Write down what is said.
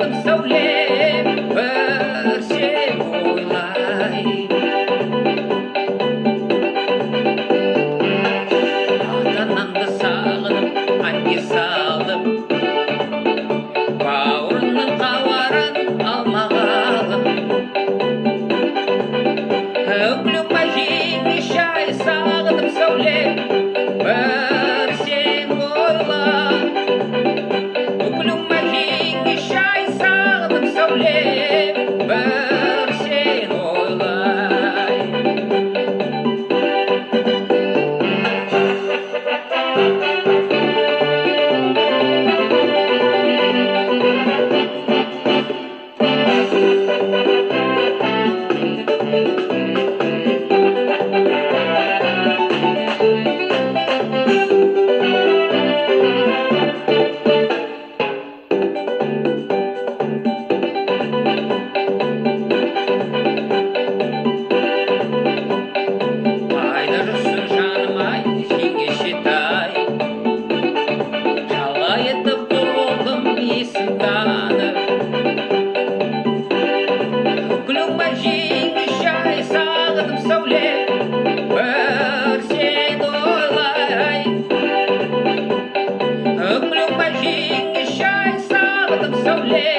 сағынып сәулем, бір сен ойлай. Ата-анамды сағынып, әнге салып, бауырымның қауарын алмағалым. Үкілім әжеңе шай сағынып сәулем, бір сен ойла. Үкілім әжеңе шай сағынып сәулем, бір сен ойлай. Қайда жүрсің жаным ай, жеңешетай, шалғай етіп болдым есім танып. Үкілім әжеңе шай сағынып сәулем, бір сен ойлай. Үкілім әжеңе шай сағынып сәулем,